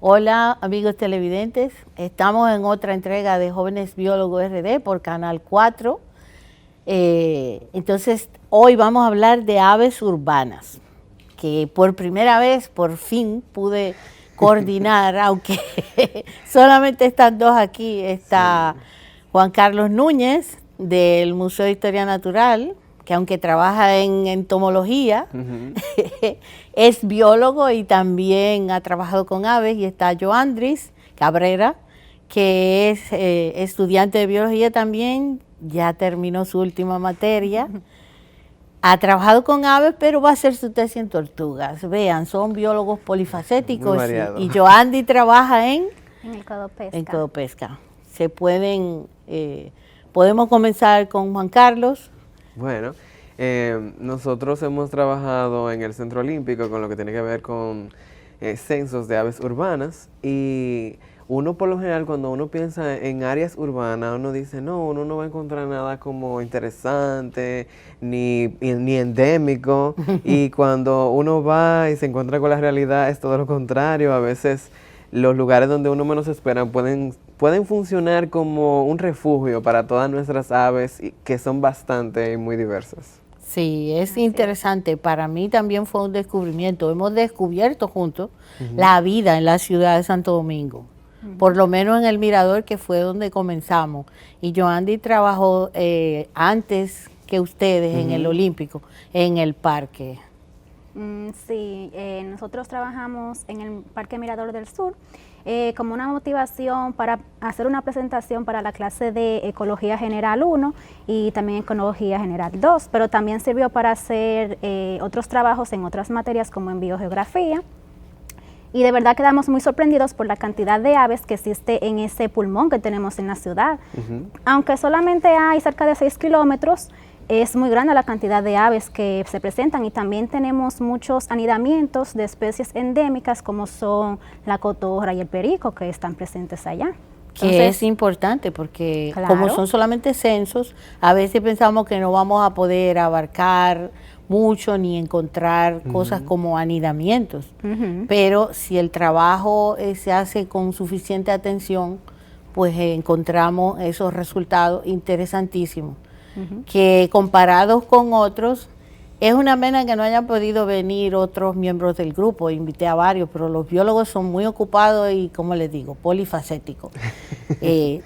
Hola amigos televidentes, estamos en otra entrega de Jóvenes Biólogos RD por Canal 4. Entonces hoy vamos a hablar de aves urbanas, que por primera vez, por fin, pude coordinar, aunque solamente están dos aquí. Está Juan Carlos Núñez del Museo de Historia Natural, que aunque trabaja en entomología, es biólogo y también ha trabajado con aves, y está Joandris Cabrera, que es estudiante de biología también, ya terminó su última materia, ha trabajado con aves, pero va a hacer su tesis en tortugas. Vean, son biólogos polifacéticos y Joandris trabaja en el Codopesca. En Codopesca. Podemos comenzar con Juan Carlos. Bueno, nosotros hemos trabajado en el Centro Olímpico con lo que tiene que ver con censos de aves urbanas, y uno por lo general cuando uno piensa en áreas urbanas, uno dice, no, uno no va a encontrar nada como interesante ni endémico, y cuando uno va y se encuentra con la realidad es todo lo contrario. A veces los lugares donde uno menos espera pueden funcionar como un refugio para todas nuestras aves, que son bastante y muy diversas. Sí, es interesante. Para mí también fue un descubrimiento. Hemos descubierto juntos la vida en la ciudad de Santo Domingo, por lo menos en el Mirador, que fue donde comenzamos. Y Joandris trabajó antes que ustedes en el Olímpico, en el parque. Sí, nosotros trabajamos en el Parque Mirador del Sur como una motivación para hacer una presentación para la clase de Ecología General 1 y también Ecología General 2, pero también sirvió para hacer otros trabajos en otras materias como en Biogeografía. Y de verdad quedamos muy sorprendidos por la cantidad de aves que existe en ese pulmón que tenemos en la ciudad. Aunque solamente hay cerca de 6 kilómetros, es muy grande la cantidad de aves que se presentan, y también tenemos muchos anidamientos de especies endémicas como son la cotorra y el perico, que están presentes allá. Entonces, que es importante porque como son solamente censos, a veces pensamos que no vamos a poder abarcar mucho ni encontrar cosas como anidamientos, pero si el trabajo se hace con suficiente atención, pues encontramos esos resultados interesantísimos. Que comparados con otros, es una pena que no hayan podido venir otros miembros del grupo. Invité a varios, pero los biólogos son muy ocupados y, como les digo, polifacéticos.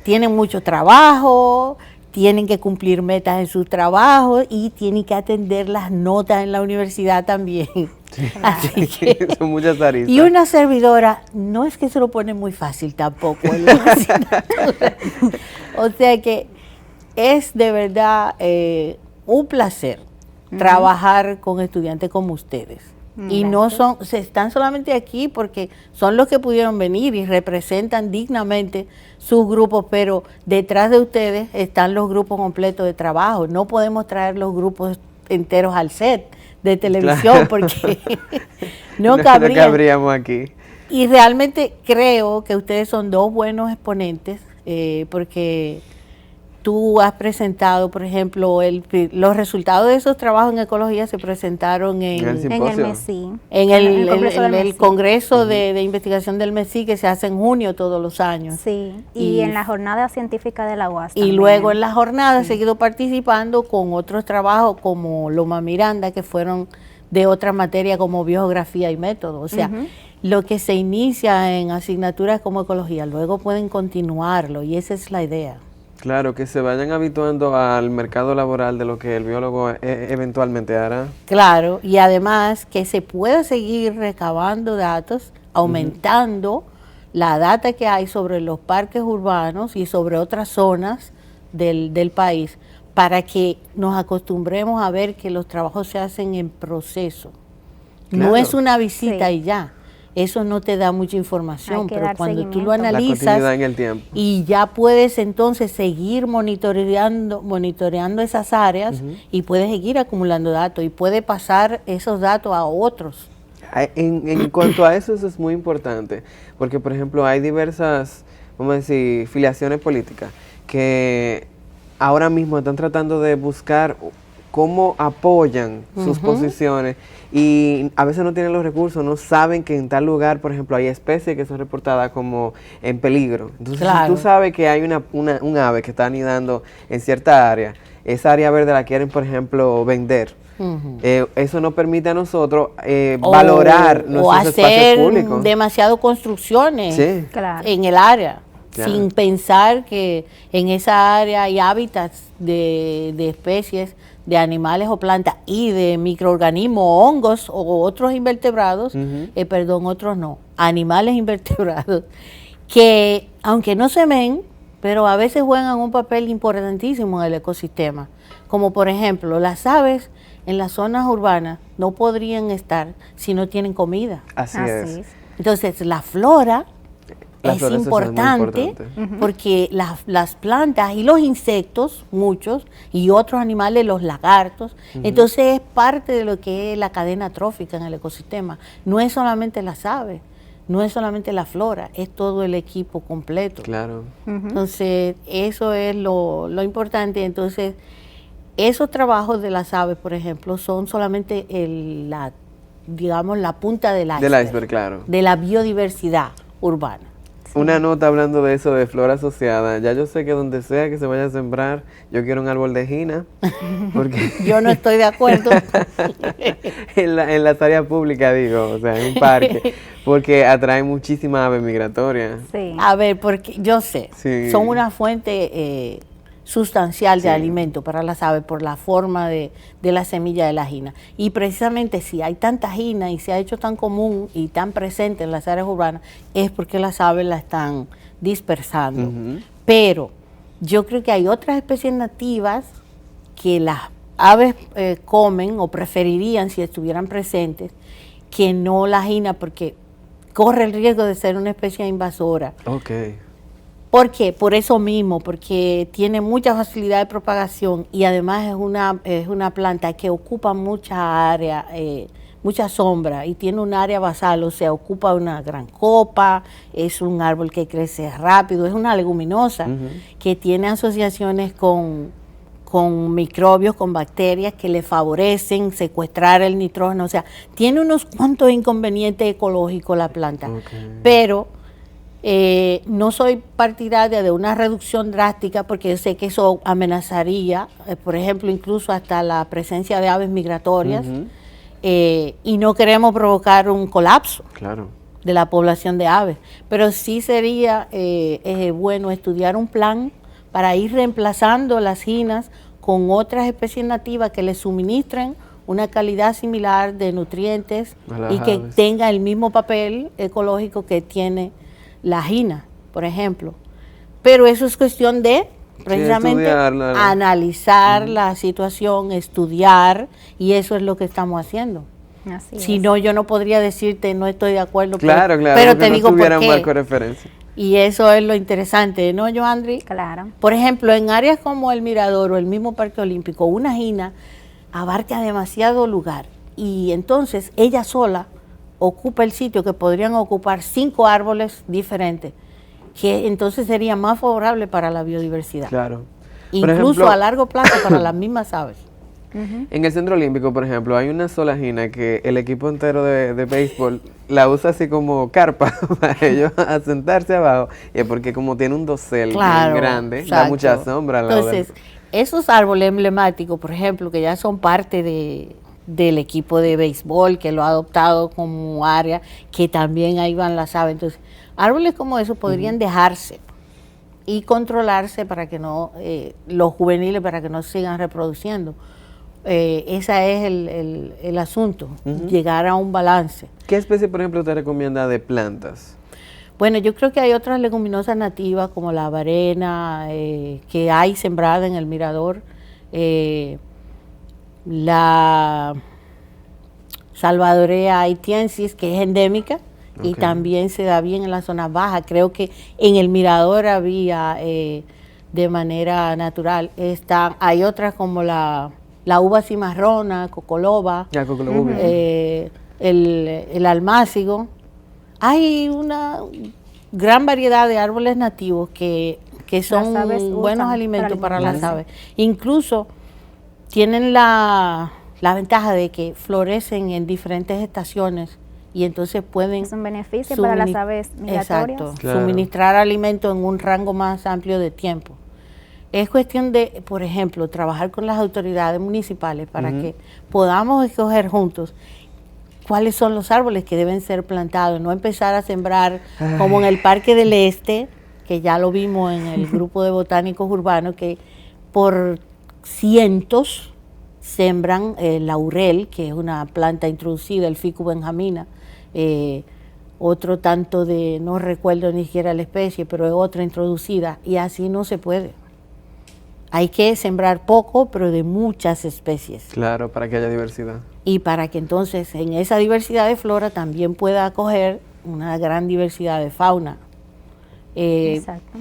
Tienen mucho trabajo, tienen que cumplir metas en sus trabajos y tienen que atender las notas en la universidad también. Sí. Así que, son muchas aristas. Y una servidora, no es que se lo pone muy fácil tampoco en la asignatura. O sea que es de verdad un placer trabajar con estudiantes como ustedes. Y no están solamente aquí porque son los que pudieron venir y representan dignamente sus grupos, pero detrás de ustedes están los grupos completos de trabajo. No podemos traer los grupos enteros al set de televisión porque no cabríamos aquí. Y realmente creo que ustedes son dos buenos exponentes porque tú has presentado, por ejemplo, los resultados de esos trabajos en ecología se presentaron en el MESI. En el Congreso de Investigación del MESI, que se hace en junio todos los años. Sí, y en la jornada científica de la UAS también. Y luego en la jornada he seguido participando con otros trabajos como Loma Miranda, que fueron de otra materia como biogeografía y método. O sea, lo que se inicia en asignaturas como ecología, luego pueden continuarlo, y esa es la idea. Claro, que se vayan habituando al mercado laboral de lo que el biólogo eventualmente hará. Claro, y además que se pueda seguir recabando datos, aumentando la data que hay sobre los parques urbanos y sobre otras zonas del país, para que nos acostumbremos a ver que los trabajos se hacen en proceso. Claro. No es una visita y ya. Eso no te da mucha información, pero cuando tú lo analizas en el tiempo. Y ya puedes entonces seguir monitoreando esas áreas y puedes seguir acumulando datos y puedes pasar esos datos a otros. En cuanto a eso es muy importante, porque por ejemplo hay diversas, vamos a decir, filiaciones políticas que ahora mismo están tratando de buscar cómo apoyan sus posiciones y a veces no tienen los recursos, no saben que en tal lugar, por ejemplo, hay especies que son reportadas como en peligro. Entonces, si tú sabes que hay un ave que está anidando en cierta área, esa área verde la quieren, por ejemplo, vender. Eso nos permite a nosotros valorar nuestros espacios públicos. O hacer demasiado construcciones en el área, sin pensar que en esa área hay hábitats de especies, de animales o plantas y de microorganismos, hongos o otros invertebrados, otros no, animales invertebrados, que aunque no se ven, pero a veces juegan un papel importantísimo en el ecosistema. Como por ejemplo, las aves en las zonas urbanas no podrían estar si no tienen comida. Así es. Entonces, la flora es importante porque las plantas y los insectos, muchos, y otros animales, los lagartos, entonces es parte de lo que es la cadena trófica en el ecosistema. No es solamente las aves, no es solamente la flora, es todo el equipo completo. Claro. Entonces, eso es lo importante. Entonces, esos trabajos de las aves, por ejemplo, son solamente la punta del iceberg, claro, de la biodiversidad urbana. Una nota hablando de eso, de flora asociada. Ya yo sé que donde sea que se vaya a sembrar, yo quiero un árbol de gina. Porque yo no estoy de acuerdo. en las áreas públicas, digo, o sea, en un parque. Porque atrae muchísimas aves migratorias. Sí. A ver, porque yo sé, son una fuente sustancial de alimento para las aves por la forma de la semilla de la gina. Y precisamente si hay tanta gina y se ha hecho tan común y tan presente en las áreas urbanas, es porque las aves la están dispersando. Pero yo creo que hay otras especies nativas que las aves comen o preferirían si estuvieran presentes, que no la gina, porque corre el riesgo de ser una especie invasora. ¿Por qué? Por eso mismo, porque tiene mucha facilidad de propagación y además es una planta que ocupa mucha área, mucha sombra y tiene un área basal, o sea, ocupa una gran copa, es un árbol que crece rápido, es una leguminosa que tiene asociaciones con microbios, con bacterias que le favorecen secuestrar el nitrógeno, o sea, tiene unos cuantos inconvenientes ecológicos la planta, pero no soy partidaria de una reducción drástica porque yo sé que eso amenazaría, por ejemplo, incluso hasta la presencia de aves migratorias y no queremos provocar un colapso de la población de aves, pero sí sería bueno estudiar un plan para ir reemplazando las ginas con otras especies nativas que les suministren una calidad similar de nutrientes y que tenga el mismo papel ecológico que tiene la gina, por ejemplo. Pero eso es cuestión de precisamente analizar la situación, estudiar, y eso es lo que estamos haciendo. Si no, yo no podría decirte no estoy de acuerdo, pero te digo por qué. Un marco de referencia. Y eso es lo interesante, ¿no, Joandri? Claro. Por ejemplo, en áreas como el Mirador o el mismo Parque Olímpico, una gina abarca demasiado lugar y entonces ella sola ocupa el sitio que podrían ocupar 5 árboles diferentes, que entonces sería más favorable para la biodiversidad. Claro. Incluso ejemplo, a largo plazo para las mismas aves. En el Centro Olímpico, por ejemplo, hay una sola gina que el equipo entero de béisbol la usa así como carpa para ellos asentarse abajo, y es porque como tiene un dosel bien grande, da mucha sombra. Entonces, esos árboles emblemáticos, por ejemplo, que ya son parte del equipo de béisbol, que lo ha adoptado como área, que también ahí van las aves. Entonces, árboles como esos podrían dejarse y controlarse para que no, los juveniles, para que no sigan reproduciendo. Ese es el asunto, llegar a un balance. ¿Qué especie, por ejemplo, te recomienda de plantas? Bueno, yo creo que hay otras leguminosas nativas como la avarena, que hay sembrada en el Mirador, la Salvadorea haitiensis, que es endémica y también se da bien en la zona baja. Creo que en el Mirador había de manera natural. Hay otras como la uva cimarrona, cocoloba, el almácigo. Hay una gran variedad de árboles nativos que son buenos alimentos para las aves. Incluso tienen la ventaja de que florecen en diferentes estaciones y entonces pueden... Es un beneficio para las aves migratorias. Exacto, claro. suministrar alimento en un rango más amplio de tiempo. Es cuestión de, por ejemplo, trabajar con las autoridades municipales para que podamos escoger juntos cuáles son los árboles que deben ser plantados, no empezar a sembrar como en el Parque del Este, que ya lo vimos en el grupo de botánicos urbanos, que por cientos sembran laurel, que es una planta introducida, el Ficus benjamina, otro tanto de, no recuerdo ni siquiera la especie, pero es otra introducida, y así no se puede. Hay que sembrar poco, pero de muchas especies. Claro, para que haya diversidad. Y para que entonces en esa diversidad de flora también pueda acoger una gran diversidad de fauna. Exacto.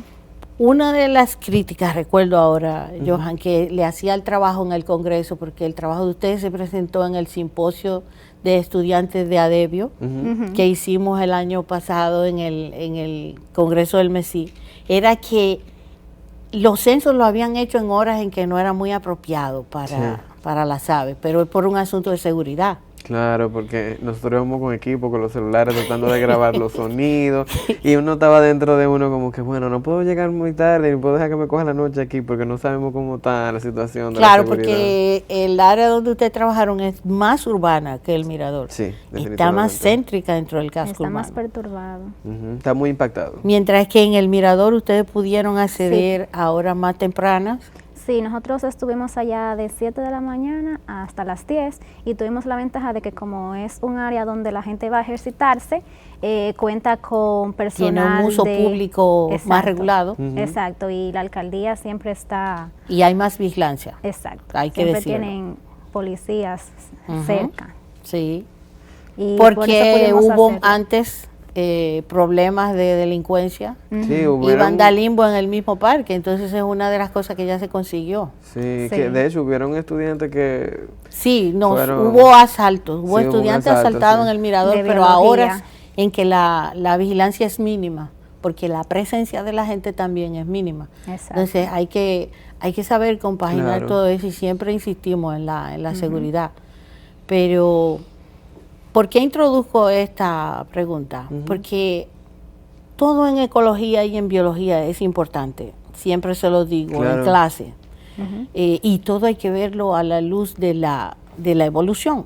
Una de las críticas, recuerdo ahora, Johan, que le hacía el trabajo en el Congreso, porque el trabajo de ustedes se presentó en el simposio de estudiantes de Adebio, que hicimos el año pasado en el Congreso del MESI, era que los censos lo habían hecho en horas en que no era muy apropiado para las aves, pero es por un asunto de seguridad. Claro, porque nosotros íbamos con equipo, con los celulares, tratando de grabar los sonidos, y uno estaba dentro de uno como que, bueno, no puedo llegar muy tarde, ni puedo dejar que me coja la noche aquí, porque no sabemos cómo está la situación de Claro, la seguridad. porque el área donde ustedes trabajaron es más urbana que el Mirador. Sí, definitivamente. Está más céntrica dentro del casco Está urbano. más perturbado. Está muy impactado. Mientras que en el Mirador ustedes pudieron acceder a horas más tempranas. Sí, nosotros estuvimos allá de 7 de la mañana hasta las 10 y tuvimos la ventaja de que como es un área donde la gente va a ejercitarse, cuenta con personal. Tiene un uso público más regulado. Exacto, y la alcaldía siempre está... Y hay más vigilancia. Exacto, Hay que siempre decirlo. tienen policías cerca. Sí, Y por eso porque pudimos hubo hacerlo. antes problemas de delincuencia Sí, y hubieron, vandalismo en el mismo parque, entonces es una de las cosas que ya se consiguió. sí, Sí. que de hecho hubieron estudiantes que... Sí, Fueron- hubo asaltos, hubo Sí, hubo un estudiantes asalto, asaltados sí. en el Mirador, De pero biología. a horas en que la vigilancia es mínima, porque la presencia de la gente también es mínima. Exacto. Entonces hay que saber compaginar Claro. todo eso y siempre insistimos en la seguridad. Pero, ¿por qué introduzco esta pregunta? Porque todo en ecología y en biología es importante, siempre se lo digo Claro. en clase. Y todo hay que verlo a la luz de la evolución,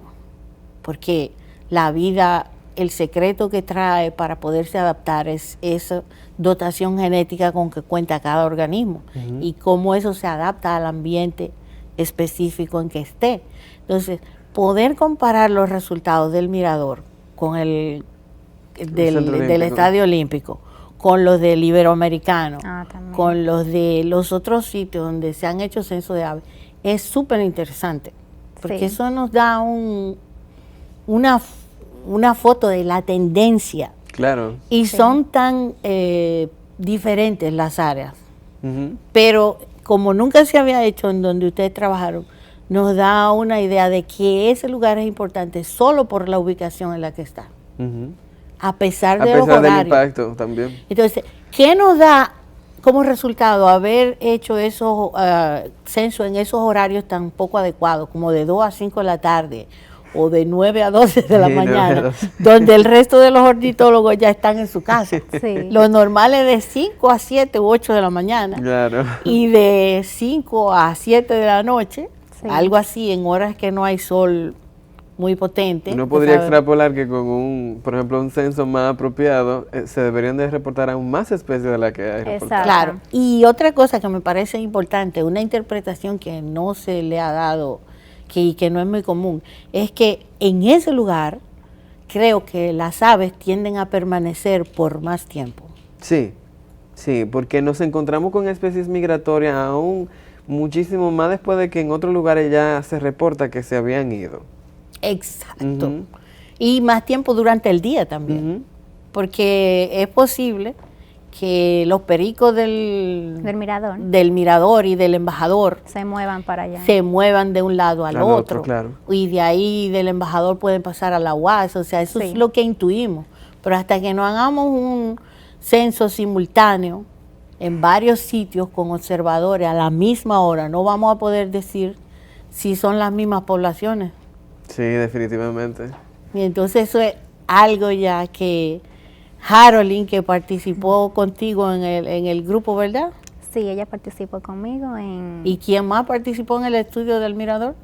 porque la vida, el secreto que trae para poderse adaptar es esa dotación genética con que cuenta cada organismo y cómo eso se adapta al ambiente específico en que esté. Entonces, poder comparar los resultados del Mirador con el Centro del Olímpico. Estadio Olímpico, con los del Iberoamericano, También. con los de los otros sitios donde se han hecho censos de aves, es súper interesante, porque Sí. eso nos da una foto de la tendencia Claro. y son tan diferentes las áreas, Ujú. pero como nunca se había hecho en donde ustedes trabajaron, nos da una idea de que ese lugar es importante solo por la ubicación en la que está, Ujú. a pesar A de los pesar del horarios. impacto también. Entonces, ¿qué nos da como resultado haber hecho esos censos en esos horarios tan poco adecuados, como de 2 a 5 de la tarde o de 9 a 12 de la Sí, 9 a mañana, 12. donde el resto de los ornitólogos ya están en su casa? Sí. Lo normal es de 5 a 7 u 8 de la mañana Claro. y de 5 a 7 de la noche, Sí. algo así, en horas que no hay sol muy potente. Uno tú podría sabes. extrapolar que con por ejemplo, un censo más apropiado, se deberían de reportar aún más especies de las que hay reportadas. Exacto. Claro, y otra cosa que me parece importante, una interpretación que no se le ha dado, que no es muy común, es que en ese lugar creo que las aves tienden a permanecer por más tiempo. Sí, sí, porque nos encontramos con especies migratorias aún muchísimo más después de que en otros lugares ya se reporta que se habían ido. Exacto. Ujú. Y más tiempo durante el día también, Ujú. porque es posible que los pericos Del mirador. del mirador y del embajador Se muevan para allá. se muevan de un lado al otro, claro. y de ahí del embajador pueden pasar a la UAS, o sea, eso Sí. es lo que intuimos, pero hasta que no hagamos un censo simultáneo en varios sitios con observadores a la misma hora, no vamos a poder decir si son las mismas poblaciones. Sí, definitivamente. Y entonces eso es algo ya que Haroldine, que participó contigo en el grupo, ¿verdad? Sí, ella participó conmigo en... ¿Y quién más participó en el estudio del mirador?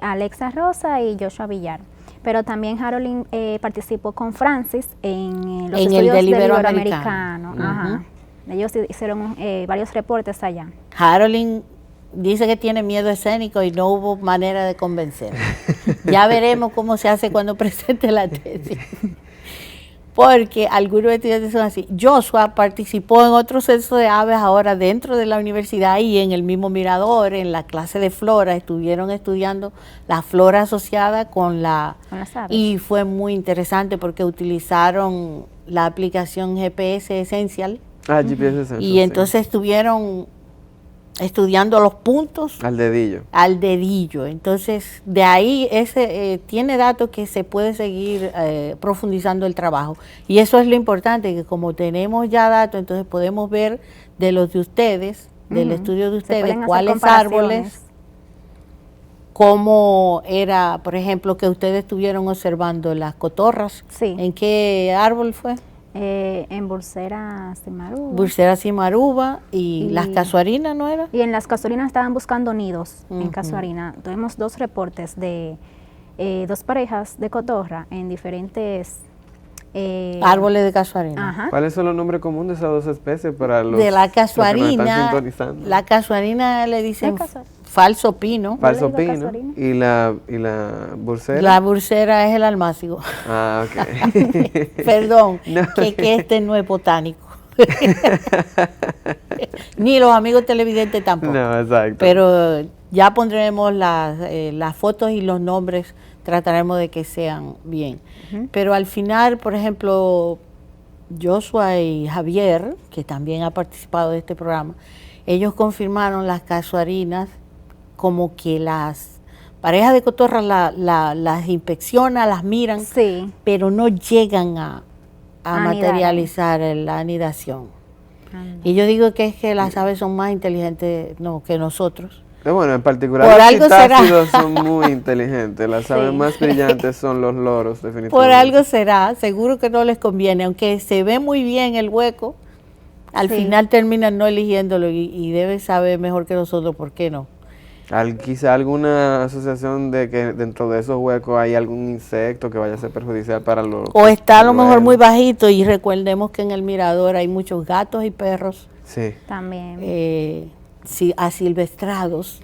Alexa Rosa y Joshua Villar. Pero también Haroldine participó con Francis en los estudios del Iberoamericano. Ajá. Ellos hicieron varios reportes allá. Haroldine dice que tiene miedo escénico y no hubo manera de convencer. Ya veremos cómo se hace cuando presente la tesis. Porque algunos estudiantes son así. Joshua participó en otro censo de aves ahora dentro de la universidad y en el mismo mirador, en la clase de flora, estuvieron estudiando la flora asociada con las aves. Y fue muy interesante porque utilizaron la aplicación GPS Essential. GPS Essential. Y entonces estuvieron estudiando los puntos al dedillo. Al dedillo. Entonces, de ahí tiene datos que se puede seguir profundizando el trabajo. Y eso es lo importante, que como tenemos ya datos, entonces podemos ver de los de ustedes, del estudio de ustedes, cuáles árboles, cómo era, por ejemplo, que ustedes estuvieron observando las cotorras. Sí. ¿En qué árbol fue? En Bursera cimaruba. Bursera cimaruba y las casuarinas, ¿no era? Y en las casuarinas estaban buscando nidos en casuarina. Tuvimos 2 reportes de 2 parejas de cotorra en diferentes árboles de casuarina. Ajá. ¿Cuáles son los nombres comunes de esas 2 especies para los de la casuarina? Los que nos están sintonizando? La casuarina le dicen falso pino. Falso pino. ¿Y la bursera? La bursera es el almácigo. Ah, ok. Perdón, no. que este no es botánico. Ni los amigos televidentes tampoco. No, exacto. Pero ya pondremos las fotos y los nombres, trataremos de que sean bien. Pero al final, por ejemplo, Joshua y Javier, que también ha participado de este programa, ellos confirmaron las casuarinas como que las parejas de cotorras las inspeccionan, las miran, sí, pero no llegan a materializar la anidación. Y yo digo que es que las aves son más inteligentes que nosotros. Bueno, en particular los citácidos son muy inteligentes. Las aves más brillantes son los loros, definitivamente. Por algo será, seguro que no les conviene, aunque se ve muy bien el hueco, al final terminan no eligiéndolo y debe saber mejor que nosotros por qué no. Quizá alguna asociación de que dentro de esos huecos hay algún insecto que vaya a ser perjudicial para los... O está a lo mejor muy bajito y recordemos que en el mirador hay muchos gatos y perros. Sí. También. Asilvestrados,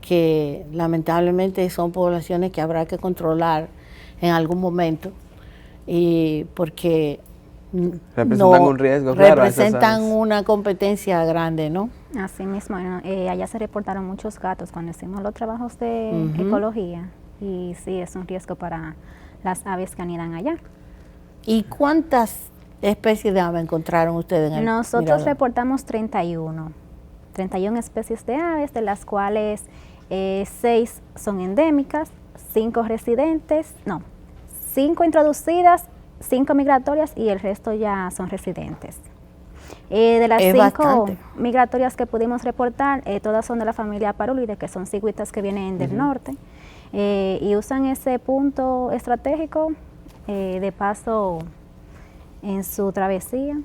que lamentablemente son poblaciones que habrá que controlar en algún momento, porque representan un riesgo, claro, representan una competencia grande, ¿no? Así mismo, allá se reportaron muchos gatos cuando hicimos los trabajos de ecología, y sí, es un riesgo para las aves que anidan allá. ¿Y cuántas especies de aves encontraron ustedes en el Nosotros mirador? Reportamos 31 especies de aves, de las cuales 6 son endémicas, 5 residentes, 5 introducidas, 5 migratorias y el resto ya son residentes. De las 5 migratorias que pudimos reportar, todas son de la familia Parulidae, que son cigüitas que vienen del norte, y usan ese punto estratégico de paso en su travesía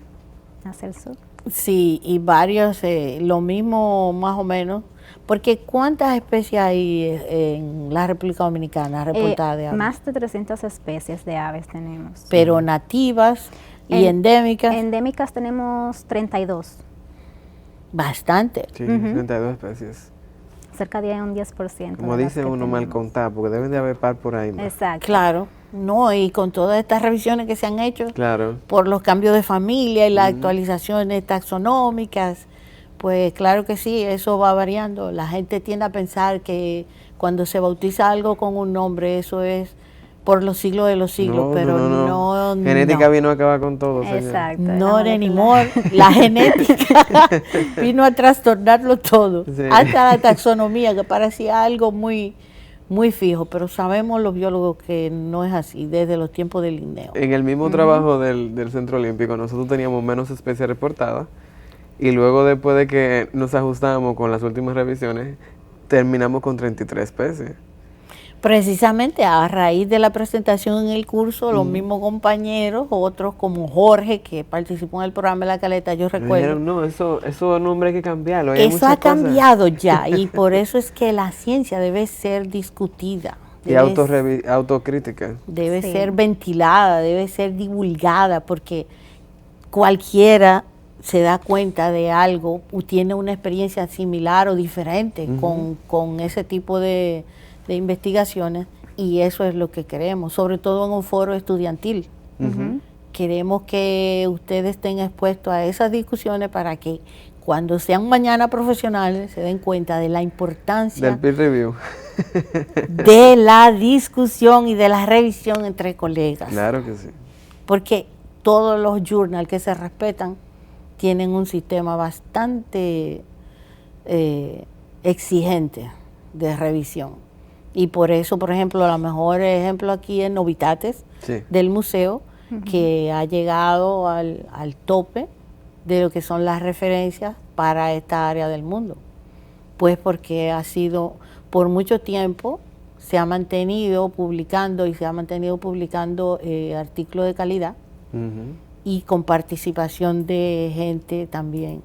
hacia el sur. Sí, y varios, lo mismo más o menos, porque ¿cuántas especies hay en la República Dominicana reportadas de aves? Más de 300 especies de aves tenemos. Pero nativas y endémicas. Endémicas tenemos 32. Bastante. Sí, 32 especies. Cerca de un 10%. Como dice uno, mal contar, porque deben de haber par por ahí. ¿No? Exacto. Claro. No, y con todas estas revisiones que se han hecho por los cambios de familia y las actualizaciones taxonómicas, pues claro que sí, eso va variando. La gente tiende a pensar que cuando se bautiza algo con un nombre, eso es por los siglos de los siglos, pero no. Genética vino a acabar con todo, señor. Exacto. No anymore. La genética vino a trastornarlo todo. Sí. Hasta la taxonomía, que parecía algo muy fijo, pero sabemos los biólogos que no es así, desde los tiempos del Linneo. En el mismo trabajo del Centro Olímpico, nosotros teníamos menos especies reportadas, y luego después de que nos ajustamos con las últimas revisiones, terminamos con 33 especies. Precisamente a raíz de la presentación en el curso, los mismos compañeros, otros como Jorge, que participó en el programa de La Caleta, yo recuerdo. Dijeron, no, eso nombre hay que cambiarlo. Eso ha cambiado ya, y por eso es que la ciencia debe ser discutida. Y autocrítica. Debe ser ventilada, debe ser divulgada, porque cualquiera se da cuenta de algo, o tiene una experiencia similar o diferente con ese tipo de investigaciones, y eso es lo que queremos, sobre todo en un foro estudiantil. Queremos que ustedes estén expuestos a esas discusiones para que cuando sean mañana profesionales se den cuenta de la importancia del peer review, de la discusión y de la revisión entre colegas. Claro que sí. Porque todos los journals que se respetan tienen un sistema bastante exigente de revisión. Y por eso, por ejemplo, el mejor ejemplo aquí es Novitates, del museo, que ha llegado al tope de lo que son las referencias para esta área del mundo. Pues porque ha sido, por mucho tiempo, se ha mantenido publicando artículos de calidad y con participación de gente también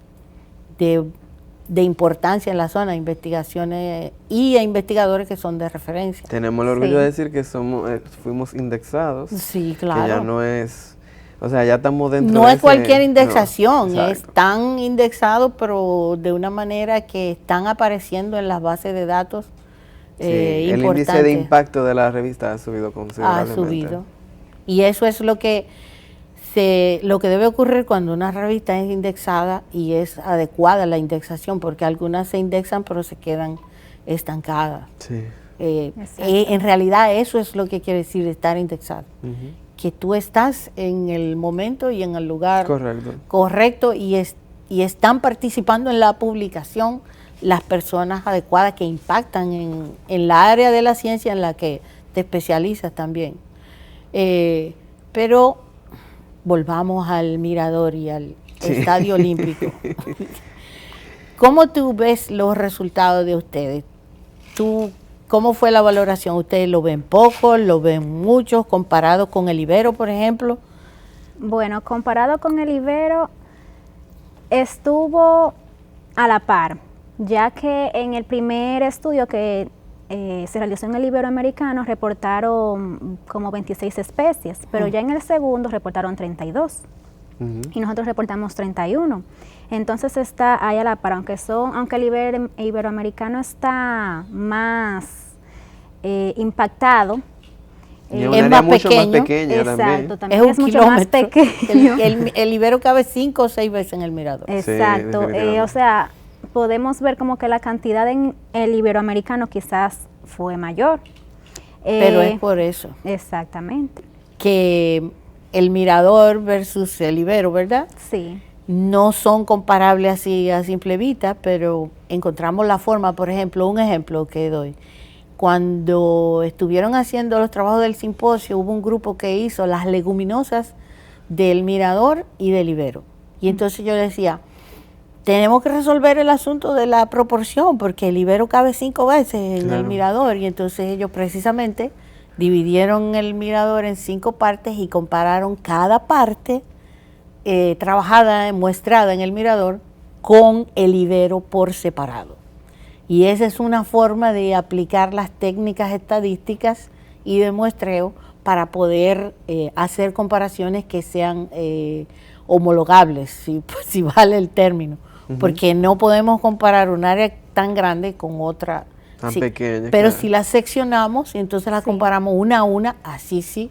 de importancia en la zona, investigaciones y investigadores que son de referencia. Tenemos el orgullo de decir que fuimos indexados. Sí, claro. Que ya no es, o sea, ya estamos dentro no de es cualquier indexación, no, están indexados, pero de una manera que están apareciendo en las bases de datos importantes. El índice de impacto de la revista ha subido considerablemente. Ha subido. Y eso es lo que debe ocurrir cuando una revista es indexada y es adecuada la indexación, porque algunas se indexan pero se quedan estancadas. Sí. En realidad eso es lo que quiere decir estar indexado, que tú estás en el momento y en el lugar correcto y están participando en la publicación las personas adecuadas que impactan en la área de la ciencia en la que te especializas también. Pero volvamos al Mirador y al Estadio Olímpico. ¿Cómo tú ves los resultados de ustedes? ¿Cómo fue la valoración? ¿Ustedes lo ven poco, lo ven mucho, comparado con el Ibero, por ejemplo? Bueno, comparado con el Ibero, estuvo a la par, ya que en el primer estudio que se realizó en el Iberoamericano reportaron como 26 especies, pero ya en el segundo reportaron 32 y nosotros reportamos 31. Entonces está ahí a la par, aunque el Iberoamericano está más impactado. Es más pequeño. Exacto, también es mucho más pequeño. El Ibero cabe 5 o 6 veces en el Mirador. Exacto, o sea, podemos ver como que la cantidad en el Iberoamericano quizás fue mayor. Pero es por eso. Exactamente. Que el Mirador versus el Ibero, ¿verdad? Sí. No son comparables así a simple vista, pero encontramos la forma. Por ejemplo, un ejemplo que doy. Cuando estuvieron haciendo los trabajos del simposio, hubo un grupo que hizo las leguminosas del Mirador y del Ibero. Y entonces yo decía, tenemos que resolver el asunto de la proporción, porque el Ibero cabe 5 veces en el Mirador, y entonces ellos precisamente dividieron el Mirador en 5 partes y compararon cada parte trabajada, muestrada en el Mirador, con el Ibero por separado. Y esa es una forma de aplicar las técnicas estadísticas y de muestreo para poder hacer comparaciones que sean homologables, si vale el término. Porque no podemos comparar un área tan grande con otra tan pequeña. Pero si las seccionamos y entonces las comparamos una a una, así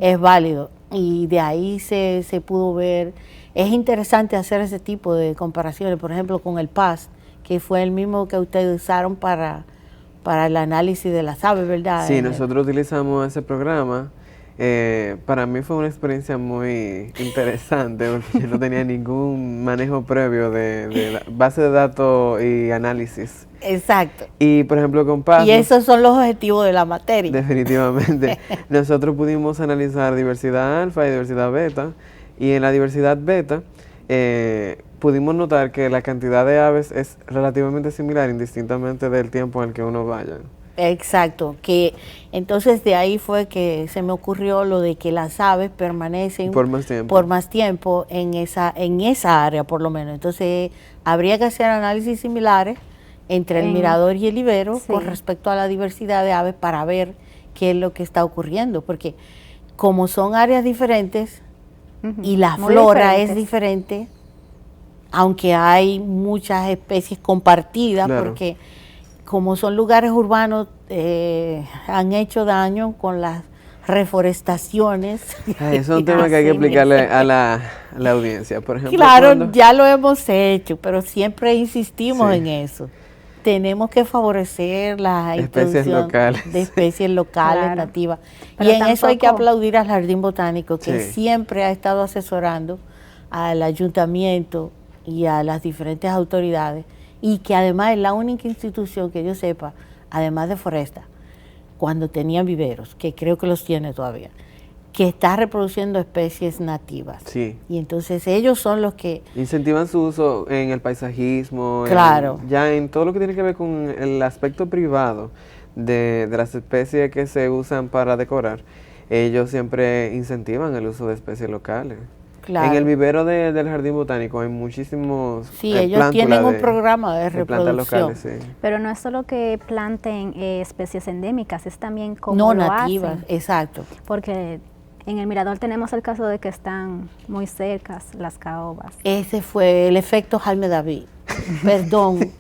es válido. Y de ahí se pudo ver. Es interesante hacer ese tipo de comparaciones, por ejemplo, con el PAS, que fue el mismo que ustedes usaron para el análisis de las aves, ¿verdad? Sí, nosotros utilizamos ese programa. Para mí fue una experiencia muy interesante porque yo no tenía ningún manejo previo de la base de datos y análisis. Exacto. Y por ejemplo con PAS. Y esos son los objetivos de la materia. Definitivamente. Nosotros pudimos analizar diversidad alfa y diversidad beta. Y en la diversidad beta pudimos notar que la cantidad de aves es relativamente similar, indistintamente del tiempo en el que uno vaya. Exacto, que entonces de ahí fue que se me ocurrió lo de que las aves permanecen por más tiempo en esa área por lo menos. Entonces habría que hacer análisis similares entre el mirador y el vivero con respecto a la diversidad de aves para ver qué es lo que está ocurriendo, porque como son áreas diferentes y la flora es diferente, aunque hay muchas especies compartidas, porque como son lugares urbanos, han hecho daño con las reforestaciones. Es un tema que hay que explicarle a la audiencia, por ejemplo. Claro, ya lo hemos hecho, pero siempre insistimos en eso. Tenemos que favorecer la introducción de especies locales, nativas. Pero y en eso hay que aplaudir al Jardín Botánico, que siempre ha estado asesorando al ayuntamiento y a las diferentes autoridades, y que además es la única institución que yo sepa, además de Foresta, cuando tenían viveros, que creo que los tiene todavía, que está reproduciendo especies nativas. Sí. Y entonces ellos son los que incentivan su uso en el paisajismo, ya en todo lo que tiene que ver con el aspecto privado de las especies que se usan para decorar. Ellos siempre incentivan el uso de especies locales. Claro. En el vivero del Jardín Botánico hay muchísimos ellos tienen un programa de reproducción. Locales, Pero no es solo que planten especies endémicas, es también como lo nativas, hacen. Exacto. Porque en el mirador tenemos el caso de que están muy cercas las caobas. Ese fue el efecto Jaime David. Perdón,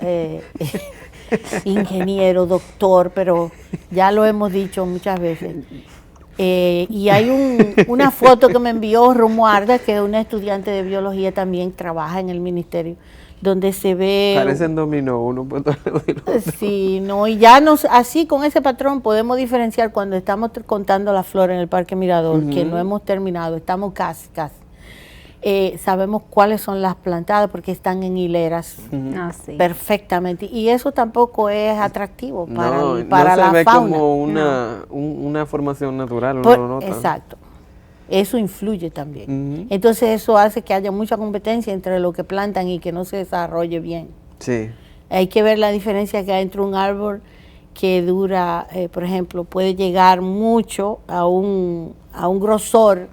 ingeniero, doctor, pero ya lo hemos dicho muchas veces. Y hay una foto que me envió Romualda, que es una estudiante de biología, también trabaja en el ministerio, donde se ve... Parecen dominó, uno puede Sí, no, y ya así con ese patrón podemos diferenciar cuando estamos contando la flora en el Parque Mirador, que no hemos terminado, estamos casi. Sabemos cuáles son las plantadas porque están en hileras perfectamente, y eso tampoco es atractivo para la fauna. No se ve como una formación natural, uno lo nota. Exacto, eso influye también. Entonces eso hace que haya mucha competencia entre lo que plantan y que no se desarrolle bien. Sí. Hay que ver la diferencia que hay entre un árbol que dura, por ejemplo, puede llegar mucho a un grosor,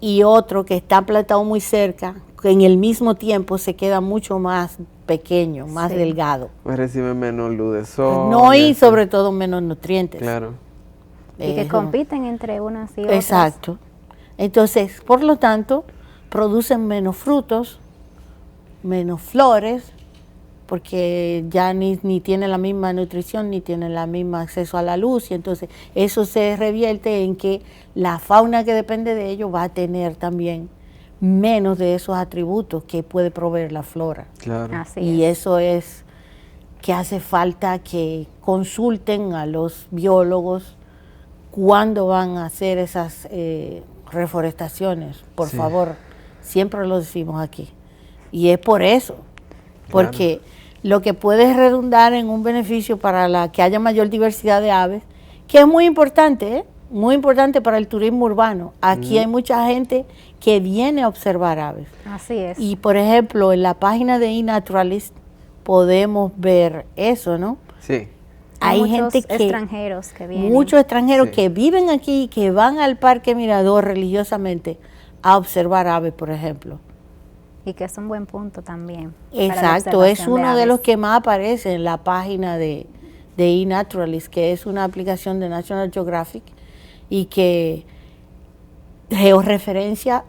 y otro que está plantado muy cerca, que en el mismo tiempo se queda mucho más pequeño, más delgado. Pues recibe menos luz de sol. Y sobre todo menos nutrientes. Claro. Y que compiten entre unas y otras. Exacto. Entonces, por lo tanto, producen menos frutos, menos flores, porque ya ni tienen la misma nutrición, ni tienen la misma acceso a la luz, y entonces eso se revierte en que la fauna que depende de ellos va a tener también menos de esos atributos que puede proveer la flora. Claro. Y eso es que hace falta que consulten a los biólogos cuándo van a hacer esas reforestaciones. Por favor, siempre lo decimos aquí. Y es por eso, porque lo que puede redundar en un beneficio para que haya mayor diversidad de aves, que es muy importante, muy importante para el turismo urbano. Aquí hay mucha gente que viene a observar aves. Así es. Y por ejemplo, en la página de eNaturalist podemos ver eso, ¿no? Sí. Hay muchos gente extranjeros que vienen. Muchos extranjeros que viven aquí, que van al Parque Mirador religiosamente a observar aves, por ejemplo. Y que es un buen punto también. Exacto, es uno de los que más aparece en la página de eNaturalist, que es una aplicación de National Geographic y que georreferencia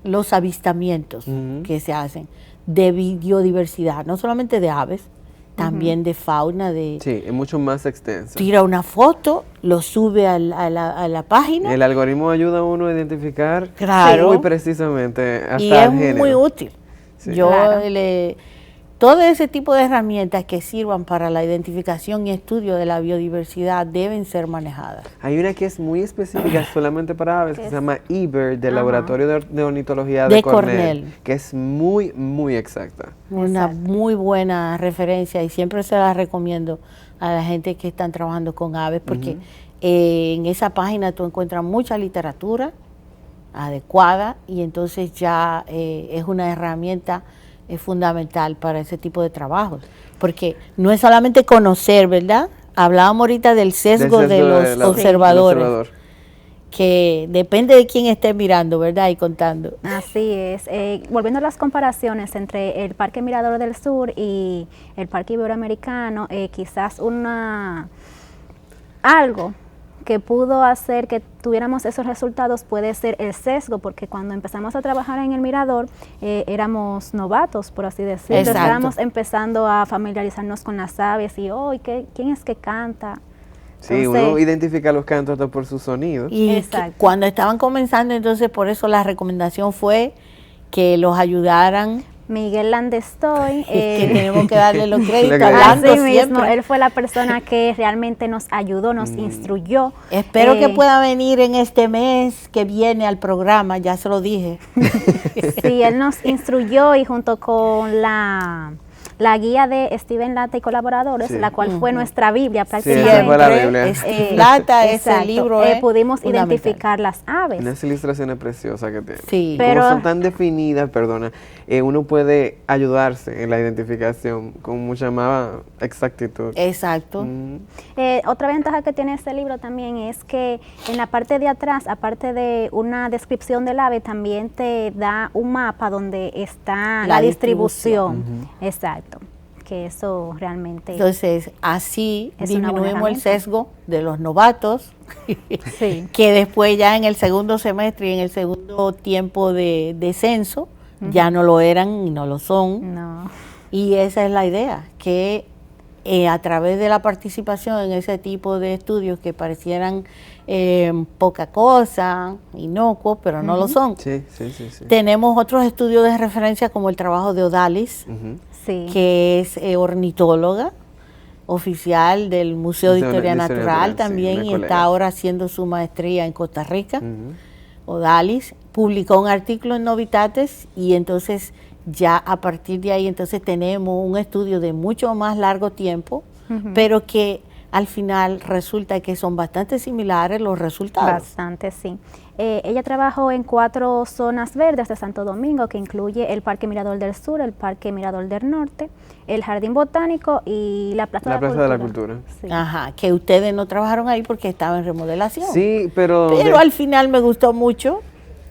los avistamientos que se hacen de biodiversidad, no solamente de aves, también de fauna. Sí, es mucho más extenso. Tira una foto, lo sube a la página. El algoritmo ayuda a uno a identificar muy precisamente hasta y es muy útil. Sí. Todo ese tipo de herramientas que sirvan para la identificación y estudio de la biodiversidad deben ser manejadas. Hay una que es muy específica solamente para aves, que se llama eBird, del Laboratorio de Ornitología de Cornell, que es muy, muy exacta. Una muy buena referencia, y siempre se la recomiendo a la gente que están trabajando con aves, porque en esa página tú encuentras mucha literatura adecuada y entonces ya es una herramienta fundamental para ese tipo de trabajos. Porque no es solamente conocer, ¿verdad? Hablábamos ahorita del sesgo de los observadores. Que depende de quién esté mirando, ¿verdad? Y contando. Así es. Volviendo a las comparaciones entre el Parque Mirador del Sur y el Parque Iberoamericano, quizás algo que pudo hacer que tuviéramos esos resultados puede ser el sesgo, porque cuando empezamos a trabajar en el Mirador éramos novatos, por así decirlo. Estábamos empezando a familiarizarnos con las aves y ¿quién es que canta? Sí, entonces, uno identifica los cantos hasta por su sonido. Y cuando estaban comenzando, entonces por eso la recomendación fue que los ayudaran. Miguel Landestoy, que tenemos que darle los créditos hablando así mismo, siempre. Él fue la persona que realmente nos ayudó, nos instruyó. Espero que pueda venir en este mes que viene al programa, ya se lo dije. Sí, él nos instruyó y junto con la guía de Steven Lata y colaboradores, la cual fue nuestra Biblia prácticamente. Sí, fue la Biblia. Steven Lata, ese libro pudimos identificar las aves. Unas ilustraciones preciosas que tiene. Sí. Pero como son tan definidas, uno puede ayudarse en la identificación con mucha más exactitud. Exacto. Otra ventaja que tiene este libro también es que en la parte de atrás, aparte de una descripción del ave, también te da un mapa donde está la distribución. Exacto. Que eso realmente. Entonces, así disminuimos el sesgo de los novatos, que después ya en el segundo semestre y en el segundo tiempo de censo, ya no lo eran y no lo son. No. Y esa es la idea, que a través de la participación en ese tipo de estudios que parecieran poca cosa, inocuos, pero no lo son. Sí. Tenemos otros estudios de referencia como el trabajo de Odalis, que es ornitóloga oficial del Museo de Historia Natural también, y está ahora haciendo su maestría en Costa Rica. Odalis publicó un artículo en Novitates y entonces ya a partir de ahí entonces tenemos un estudio de mucho más largo tiempo, pero que al final resulta que son bastante similares los resultados. Bastante, sí. Ella trabajó en 4 zonas verdes de Santo Domingo, que incluye el Parque Mirador del Sur, el Parque Mirador del Norte, el Jardín Botánico y la Plaza de la Cultura. Sí. Ajá, que ustedes no trabajaron ahí porque estaba en remodelación. Sí, pero al final me gustó mucho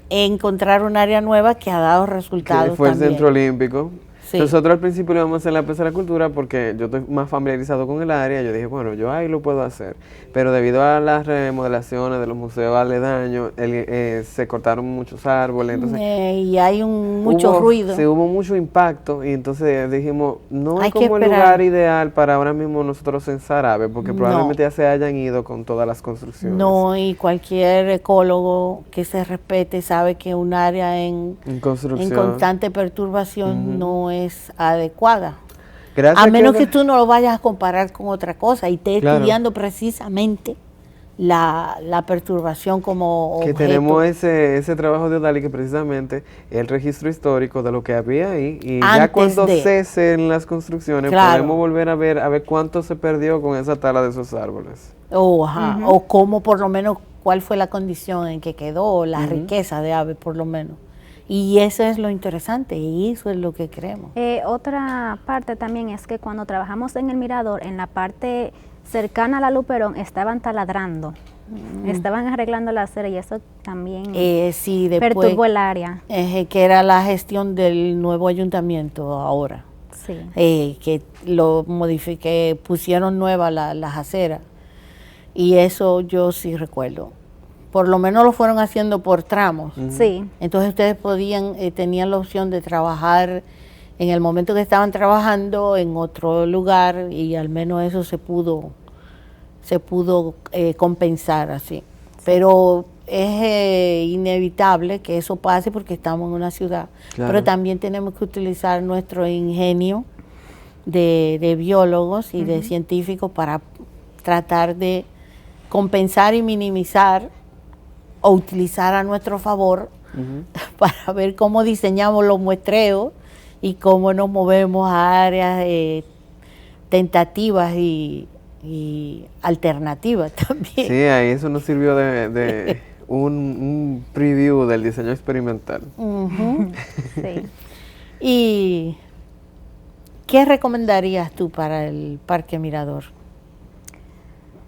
encontrar un área nueva que ha dado resultados. Que fue también. El Centro Olímpico. Sí. Nosotros al principio lo íbamos a hacer en la Plaza de la Cultura porque yo estoy más familiarizado con el área. Yo dije, bueno, yo ahí lo puedo hacer. Pero debido a las remodelaciones de los museos aledaños, se cortaron muchos árboles. Entonces, y hay mucho ruido. Sí, hubo mucho impacto. Y entonces dijimos, no es como el lugar ideal para ahora mismo nosotros censar aves, porque probablemente ya se hayan ido con todas las construcciones. No, y cualquier ecólogo que se respete sabe que un área en constante perturbación no es adecuada. Gracias a menos que tú no lo vayas a comparar con otra cosa y estés estudiando precisamente la perturbación como objeto. Que tenemos ese trabajo de Odalis, que precisamente el registro histórico de lo que había ahí, y ya cuando cesen las construcciones podemos volver a ver cuánto se perdió con esa tala de esos árboles. O cómo, por lo menos, cuál fue la condición en que quedó, la riqueza de aves, por lo menos. Y eso es lo interesante, y eso es lo que creemos. Otra parte también es que cuando trabajamos en el Mirador, en la parte cercana a la Luperón, estaban taladrando, estaban arreglando la acera, y eso también perturbó el área. Que era la gestión del nuevo ayuntamiento ahora. Sí. Que lo modifiqué, pusieron nuevas las aceras. Y eso yo sí recuerdo. Por lo menos lo fueron haciendo por tramos. Sí. Entonces ustedes tenían la opción de trabajar en el momento que estaban trabajando en otro lugar, y al menos eso se pudo compensar así. Pero es inevitable que eso pase porque estamos en una ciudad. Claro. Pero también tenemos que utilizar nuestro ingenio de biólogos y de científicos para tratar de compensar y minimizar o utilizar a nuestro favor para ver cómo diseñamos los muestreos y cómo nos movemos a áreas tentativas y alternativas también. Sí, ahí eso nos sirvió de un preview del diseño experimental. Sí. ¿Y qué recomendarías tú para el Parque Mirador?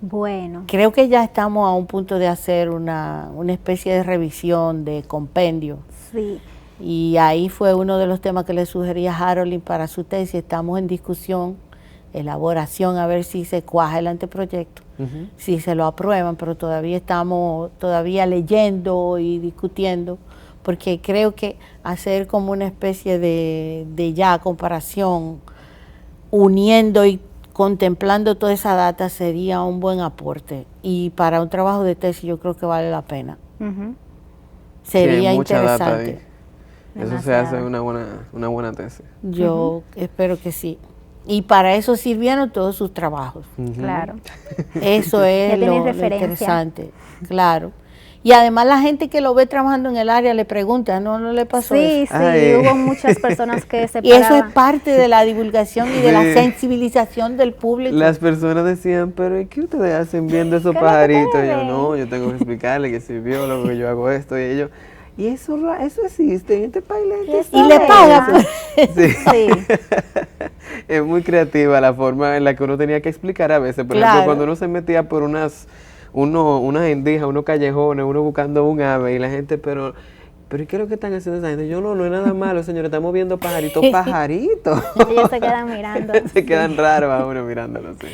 Bueno. Creo que ya estamos a un punto de hacer una especie de revisión de compendio. Sí. Y ahí fue uno de los temas que le sugería a Harold para su tesis. Estamos en discusión, elaboración, a ver si se cuaja el anteproyecto, si se lo aprueban, pero todavía estamos leyendo y discutiendo, porque creo que hacer como una especie de ya comparación, uniendo y contemplando toda esa data sería un buen aporte. Y para un trabajo de tesis yo creo que vale la pena. Sería interesante. Eso se hace una buena tesis. Yo espero que sí. Y para eso sirvieron todos sus trabajos. Claro. Eso es lo interesante. Claro. Y además la gente que lo ve trabajando en el área le pregunta, ¿no le pasó eso? Sí, hubo muchas personas que se Y eso es parte de la divulgación y de la sensibilización del público. Las personas decían, pero ¿y qué ustedes hacen viendo esos pajaritos? Y yo, no, yo tengo que explicarle que soy biólogo, que yo hago esto. Y ellos, ¿y eso existe en este país? Y le pagan. Sí. Es muy creativa la forma en la que uno tenía que explicar a veces. Por ejemplo, cuando uno se metía por unas endijas, unos callejones, uno buscando un ave y la gente, pero ¿qué es lo que están haciendo esa gente? Yo no es nada malo, señor, estamos viendo pajaritos. Y ellos se quedan mirando. Se quedan raros a uno mirándolo, sí.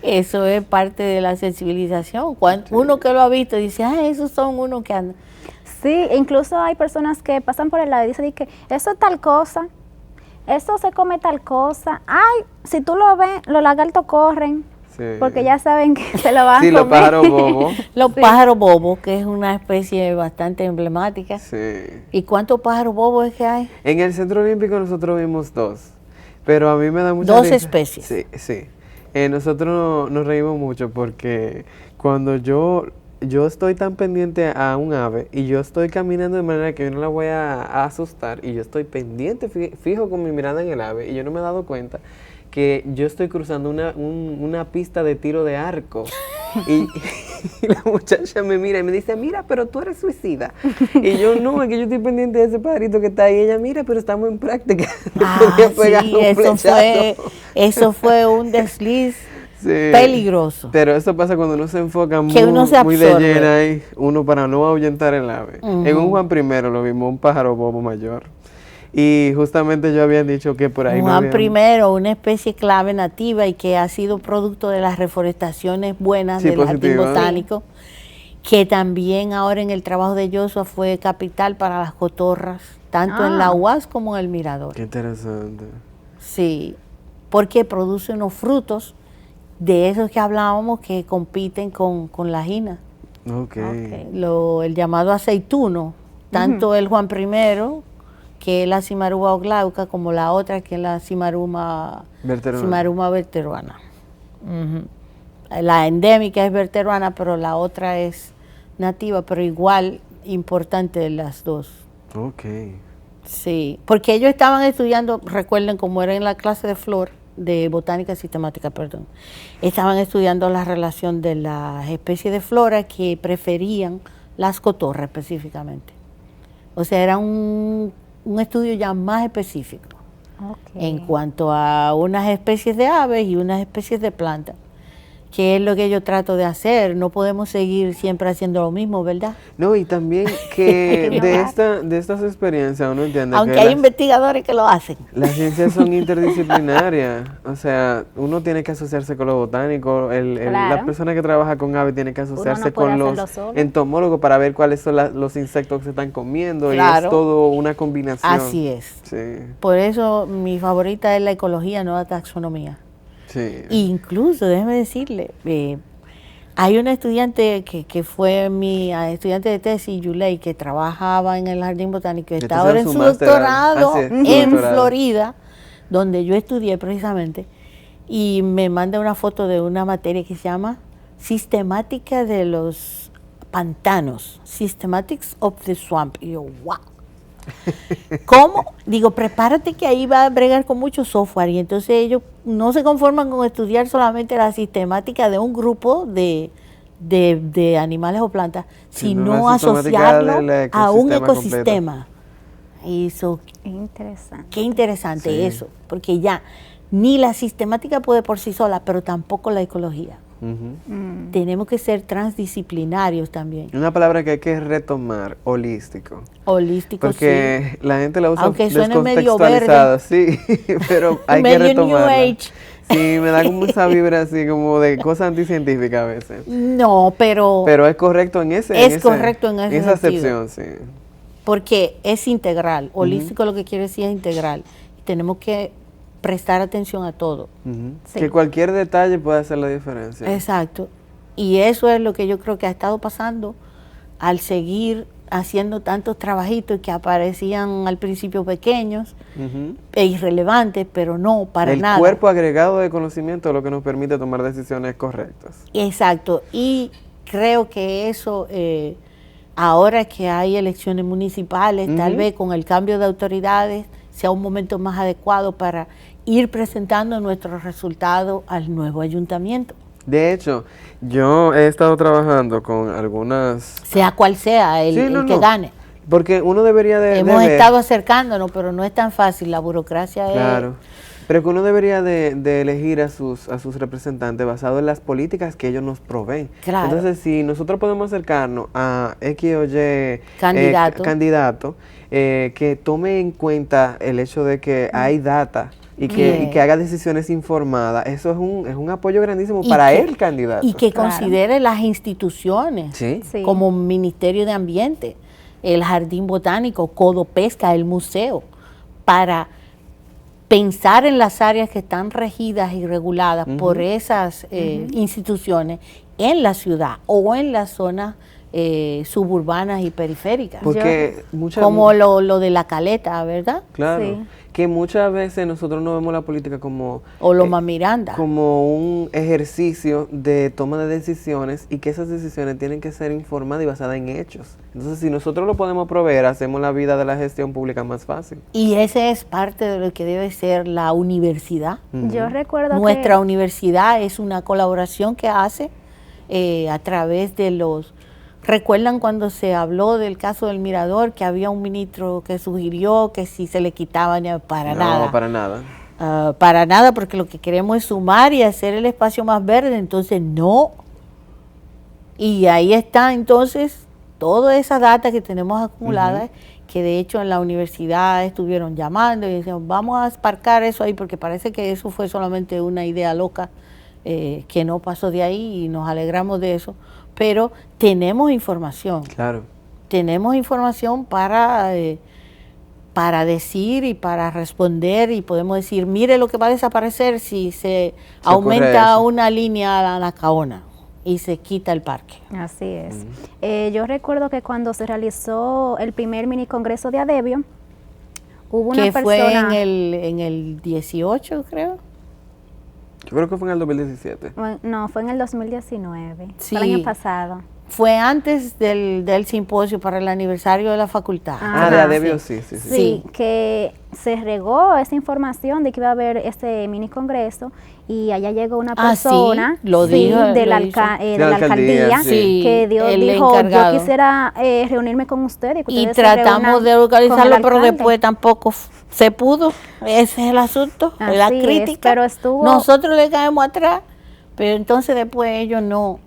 Eso es parte de la sensibilización. Cuando uno que lo ha visto dice, esos son unos que andan. Sí, incluso hay personas que pasan por el lado y dicen que eso es tal cosa, eso se come tal cosa. Ay, si tú lo ves, los lagartos corren. Sí. Porque ya saben que se lo van a comer. Sí, los pájaros bobos. Los pájaros bobos, que es una especie bastante emblemática. Sí. ¿Y cuántos pájaros bobos es que hay? En el Centro Olímpico nosotros vimos 2, pero a mí me da mucha risa. 2 especies. Sí. Nosotros nos reímos mucho porque cuando yo estoy tan pendiente a un ave y yo estoy caminando de manera que yo no la voy a asustar y yo estoy pendiente, fijo con mi mirada en el ave y yo no me he dado cuenta que yo estoy cruzando una pista de tiro de arco y la muchacha me mira y me dice, mira, pero tú eres suicida. Y yo, no, es que yo estoy pendiente de ese pajarito que está ahí. Y ella, mira, pero estamos en práctica. Eso fue un desliz peligroso. Pero eso pasa cuando uno se enfoca muy de lleno ahí, uno para no ahuyentar el ave. En un Juan I lo vimos, un pájaro bobo mayor. Y justamente yo había dicho que por ahí Juan I, una especie clave nativa y que ha sido producto de las reforestaciones buenas del jardín botánico, que también ahora en el trabajo de Joshua fue capital para las cotorras, tanto en la UAS como en el Mirador. Qué interesante. Sí, porque produce unos frutos de esos que hablábamos que compiten con la gina. El llamado aceituno, tanto el Juan I, que es la Cimaruma glauca, como la otra que es la Cimaruma verteruana. La endémica es verteruana, pero la otra es nativa, pero igual importante de las dos. Sí, porque ellos estaban estudiando, recuerden como era en la clase de botánica sistemática, estaban estudiando la relación de las especies de flora que preferían las cotorras específicamente. O sea, era un estudio ya más específico en cuanto a unas especies de aves y unas especies de plantas, que es lo que yo trato de hacer. No podemos seguir siempre haciendo lo mismo, ¿verdad? No, y también que de estas experiencias uno entiende aunque hay investigadores que lo hacen. Las ciencias son interdisciplinarias, o sea, uno tiene que asociarse con los botánicos, la persona que trabaja con aves tiene que asociarse con los entomólogos para ver cuáles son los insectos que se están comiendo, y es todo una combinación. Así es. Sí. Por eso mi favorita es la ecología, no la taxonomía. Sí. Incluso, déjeme decirle, hay una estudiante que fue mi estudiante de tesis, Yulei, que trabajaba en el Jardín Botánico, está ahora en su doctorado en Florida, donde yo estudié precisamente, y me manda una foto de una materia que se llama Sistemática de los Pantanos, Systematics of the Swamp. Y yo, wow. ¿Cómo? Digo, prepárate que ahí va a bregar con mucho software, y entonces ellos no se conforman con estudiar solamente la sistemática de un grupo de de animales o plantas, Sino sino la sistemática asociarlo del a un ecosistema ecosistema. Eso, Interesante. qué interesante Sí. eso, porque ya ni la sistemática puede por sí sola, pero tampoco la ecología. Ujú. Tenemos que ser transdisciplinarios también, Una palabra que hay que retomar, holístico. holísticos, Porque la gente la usa Aunque suene medio descontextualizada, sí, pero hay que Medio New retomarla. Age. Sí, me da como esa vibra así como de cosa anticientífica a veces. No, pero Pero es correcto en ese, Es correcto en ese esa sentido. acepción, sí. porque es integral. Holístico lo que quiere decir es integral. Tenemos que prestar atención a todo. Ujú. Sí. Que cualquier detalle puede hacer la diferencia. Exacto. Y eso es lo que yo creo que ha estado pasando al seguir haciendo tantos trabajitos que aparecían al principio pequeños Ujú. e irrelevantes, pero no para El nada. cuerpo agregado de conocimiento es lo que nos permite tomar decisiones correctas. Exacto. Y creo que eso, ahora que hay elecciones municipales, tal Ujú. vez con el cambio de autoridades, sea un momento más adecuado para ir presentando nuestros resultados al nuevo ayuntamiento, De hecho, yo he estado trabajando con algunas... sea cual sea el, Sí, el no, que no. gane. Porque uno debería de Hemos ver- estado acercándonos, pero no es tan fácil, la burocracia Claro. Pero que uno debería de elegir a sus representantes basado en las políticas que ellos nos proveen. Claro. Entonces, si nosotros podemos acercarnos a X o Y Candidato. candidato que tome en cuenta el hecho de que hay data y Bien. que haga decisiones informadas, eso es un apoyo grandísimo Y para que- el candidato. y que Claro. considere las instituciones, Sí. Sí. como Ministerio de Ambiente, el Jardín Botánico, Codopesca, el museo, para pensar en las áreas que están regidas y reguladas por esas instituciones en la ciudad o en las zonas suburbanas y periféricas, Porque muchas como lo de la Caleta, ¿verdad? Claro, Sí. que muchas veces nosotros no vemos la política como, O Loma Miranda. como un ejercicio de toma de decisiones y que esas decisiones tienen que ser informadas y basadas en hechos. Entonces, si nosotros lo podemos proveer, hacemos la vida de la gestión pública más fácil. Y ese es parte de lo que debe ser la universidad. Yo recuerdo Nuestra que universidad es una colaboración que hace a través de los... ¿Recuerdan cuando se habló del caso del Mirador, que había un ministro que sugirió que si se le quitaban para nada? No, para nada. Para nada, porque lo que queremos es sumar y hacer el espacio más verde, entonces no. Y ahí está entonces toda esa data que tenemos acumulada, que de hecho en la universidad estuvieron llamando y decían, vamos a aparcar eso ahí, porque parece que eso fue solamente una idea loca que no pasó de ahí y nos alegramos de eso, pero tenemos información. Claro. Tenemos información para decir y para responder y podemos decir, mire lo que va a desaparecer si se ocurre aumenta eso. una línea a la Anacaona y se quita el parque. así es. Yo recuerdo que cuando se realizó el primer mini congreso de Adebio, hubo una Que persona... fue en el 18, creo. Yo creo que fue en el 2017. Bueno, no, fue en el 2019, Sí. fue el año pasado. Fue antes del simposio para el aniversario de la facultad. Ah, de Ajá, Adebio, sí. sí. Sí, que se regó esa información de que iba a haber este mini congreso y allá llegó una Ah, sí, persona lo dijo, de la, lo hizo. de De la la alcaldía, alcaldía sí. que el dijo, encargado. yo quisiera reunirme con ustedes. que Y ustedes se tratamos reúnan de con organizarlo, el pero alcalde". después tampoco se pudo. Ese es el asunto, la Así es, crítica. pero estuvo- Nosotros le caemos atrás, pero entonces después ellos no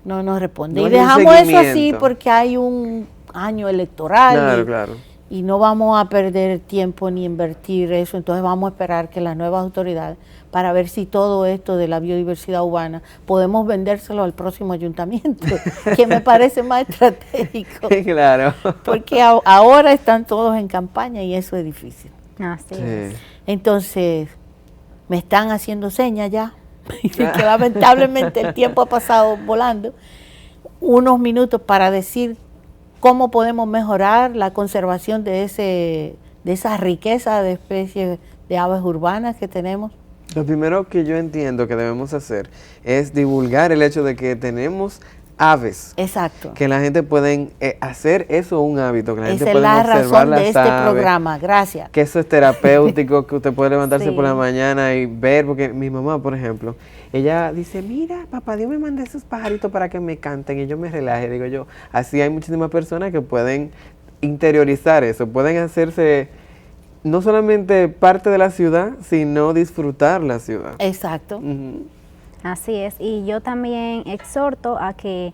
nos responden. No Y hay un dejamos eso así seguimiento. porque hay un año electoral Claro, claro. y no vamos a perder tiempo ni invertir eso. Entonces vamos a esperar que las nuevas autoridades, para ver si todo esto de la biodiversidad urbana podemos vendérselo al próximo ayuntamiento, que me parece más estratégico. Claro. Porque ahora están todos en campaña y eso es difícil. Así Sí. es. Entonces, me están haciendo señas ya, que lamentablemente el tiempo ha pasado volando. Unos minutos para decir cómo podemos mejorar la conservación de esa riqueza de especies de aves urbanas que tenemos. Lo primero que yo entiendo que debemos hacer es divulgar el hecho de que tenemos aves. Exacto. Que la gente puede hacer eso un hábito, que la gente Esa puede es la observar razón de las este aves, programa. Gracias. que eso es terapéutico, que usted puede levantarse Sí. por la mañana y ver, porque mi mamá, por ejemplo, ella dice, mira, papá Dios me manda esos pajaritos para que me canten y yo me relaje. Digo yo, así hay muchísimas personas que pueden interiorizar eso, pueden hacerse no solamente parte de la ciudad, sino disfrutar la ciudad. Exacto. Ujú. Así es, y yo también exhorto a que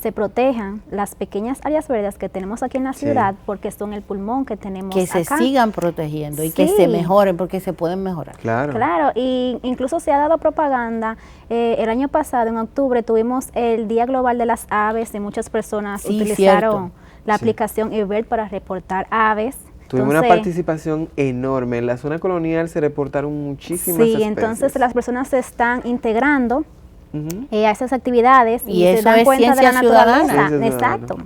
se protejan las pequeñas áreas verdes que tenemos aquí en la Sí. ciudad, porque son el pulmón que tenemos Que se acá. sigan protegiendo y que Sí. se mejoren, porque se pueden mejorar. Claro. Claro, y incluso se ha dado propaganda. El año pasado, en octubre, tuvimos el Día Global de las Aves y muchas personas Sí, utilizaron cierto. la Sí. aplicación eBird para reportar aves. Tuvimos una Entonces, participación enorme. En la zona colonial se reportaron muchísimas sí, especies. entonces las personas se están integrando Ujú. a esas actividades Y se eso dan es cuenta de la ciencia ciudadana. naturaleza. Ciencia ciudadana. Exacto.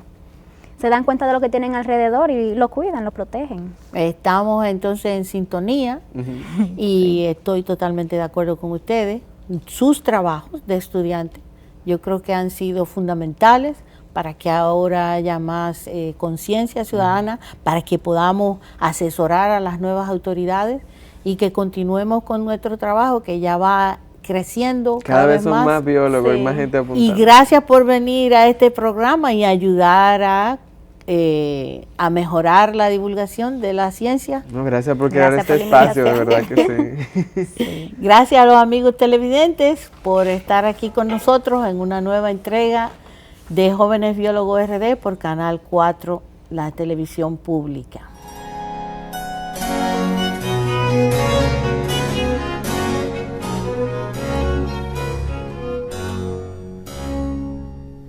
Se dan cuenta de lo que tienen alrededor y lo cuidan, lo protegen. Estamos entonces en sintonía Ujú. y estoy totalmente de acuerdo con ustedes. Sus trabajos de estudiantes yo creo que han sido fundamentales para que ahora haya más conciencia ciudadana, para que podamos asesorar a las nuevas autoridades y que continuemos con nuestro trabajo que ya va creciendo Cada vez son más biólogos y Sí. más gente apuntada. Y gracias por venir a este programa y ayudar a mejorar la divulgación de la ciencia. No, gracias por crear Gracias este por la espacio, de verdad que sí. Gracias a los amigos televidentes por estar aquí con nosotros en una nueva entrega de Jóvenes Biólogos RD por Canal 4, la televisión pública.